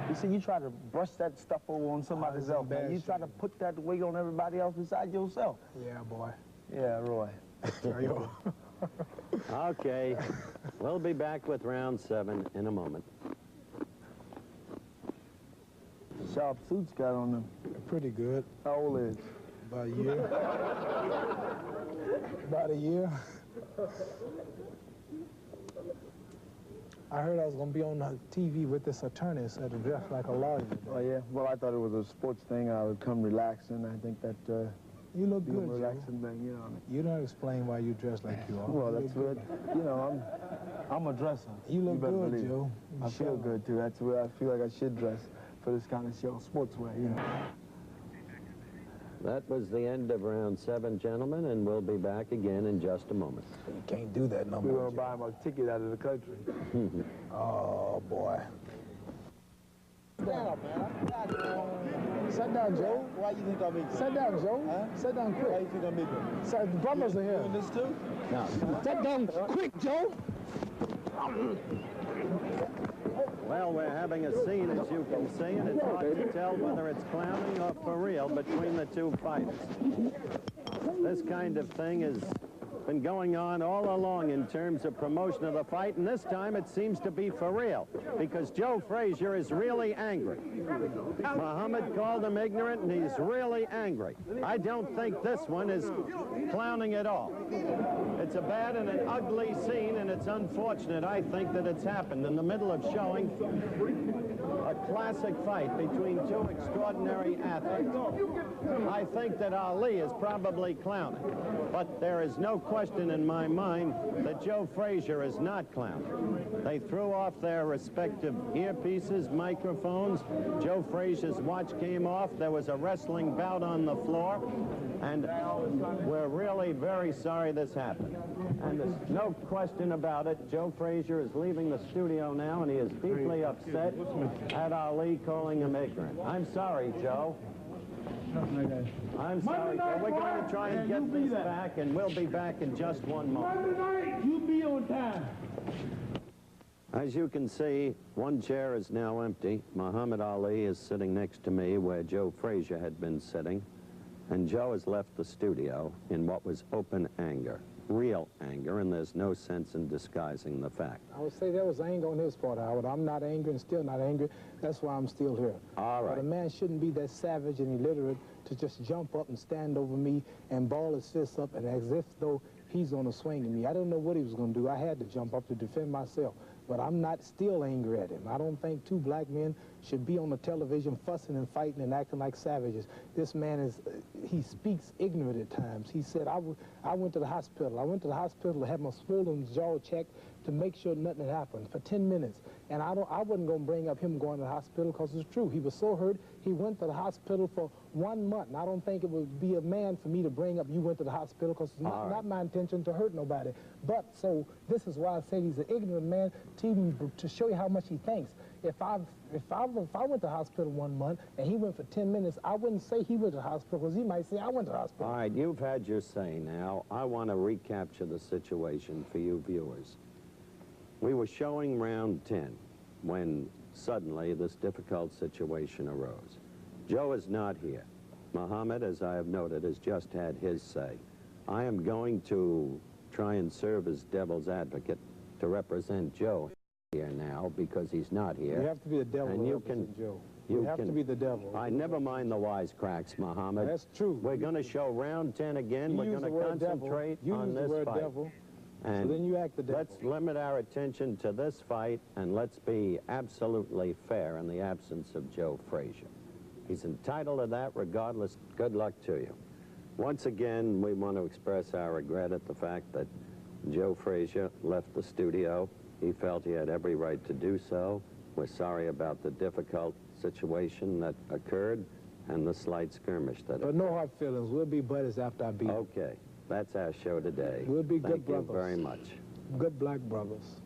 You see, you try to brush that stuff over on somebody else, man. You try to put that weight on everybody else besides yourself. Yeah, boy. Yeah, Roy. Okay, we'll be back with round 7 in a moment. Sharp suits got on them. Pretty good. How old is? About a year. About a year. I heard I was going to be on the TV with this attorney instead of dressed like a lawyer today. Oh, yeah? Well, I thought it was a sports thing. I would come relaxing. I think that... you look good, Joe. Relaxing thing, you know. You don't explain why you dress like you are. Well, that's what, you know, I'm a dresser. You look good, believe. Joe. I feel good, too. That's where I feel like I should dress for this kind of show, sportswear, you know. That was the end of round 7, gentlemen, and we'll be back again in just a moment. You can't do that no more. We're going to buy him a ticket out of the country. Oh, boy. Sit down, man. Sit down, Joe. Why you think I'm making? Sit down, Joe. Huh? Sit down quick. Why you think I'm making? The brothers are here. Doing this too? No. Sit down quick, Joe. Well, we're having a scene, as you can see, and it's hard to tell whether it's clowning or for real between the two fighters. This kind of thing has been going on all along in terms of promotion of the fight, and this time it seems to be for real, because Joe Frazier is really angry. Muhammad called him ignorant, and he's really angry. I don't think this one is clowning at all. It's a bad and an ugly scene, and it's unfortunate, I think, that it's happened in the middle of showing a classic fight between two extraordinary athletes. I think that Ali is probably clowning, but there is no question in my mind that Joe Frazier is not clowning. They threw off their respective earpieces, microphones. Joe Frazier's watch came off. There was a wrestling bout on the floor, and we're really very sorry this happened. And there's no question about it. Joe Frazier is leaving the studio now, and he is deeply upset at Ali calling him ignorant. I'm sorry, Joe. I'm sorry, Joe. We're going to try and get this back, and we'll be back in just one moment. Monday night, you be on time. As you can see, one chair is now empty. Muhammad Ali is sitting next to me where Joe Frazier had been sitting, and Joe has left the studio in what was open anger. Real anger, and there's no sense in disguising the fact. I would say there was anger on his part, Howard. I'm not angry and still not angry. That's why I'm still here. All right. But a man shouldn't be that savage and illiterate to just jump up and stand over me and ball his fists up and as if though he's on a swing at me. I didn't know what he was going to do. I had to jump up to defend myself. But I'm not still angry at him. I don't think two black men should be on the television fussing and fighting and acting like savages. This man is, he speaks ignorant at times. He said, I went to the hospital. I went to the hospital to have my swollen jaw checked to make sure nothing had happened for 10 minutes. And I wasn't going to bring up him going to the hospital because it's true. He was so hurt, he went to the hospital for 1 month. And I don't think it would be a man for me to bring up you went to the hospital because it's not my intention to hurt nobody. But so this is why I say he's an ignorant man to show you how much he thinks. If I went to the hospital 1 month and he went for 10 minutes, I wouldn't say he went to the hospital because he might say I went to the hospital. All right, you've had your say now. I want to recapture the situation for you viewers. We were showing round 10 when suddenly this difficult situation arose. Joe is not here. Muhammad, as I have noted, has just had his say. I am going to try and serve as devil's advocate to represent Joe here now because he's not here. You have to be the devil and to represent Joe. You have to be the devil. I never mind the wisecracks, Muhammad. That's true. We're going to show round 10 again. We're going to concentrate on this fight. Devil. And so then you act the devil. Let's limit our attention to this fight, and let's be absolutely fair in the absence of Joe Frazier. He's entitled to that regardless. Good luck to you. Once again, we want to express our regret at the fact that Joe Frazier left the studio. He felt he had every right to do so. We're sorry about the difficult situation that occurred and the slight skirmish that occurred. But no hard feelings. We'll be buddies after I beat him. Okay. That's our show today. We'll be good brothers. Thank you very much. Good black brothers.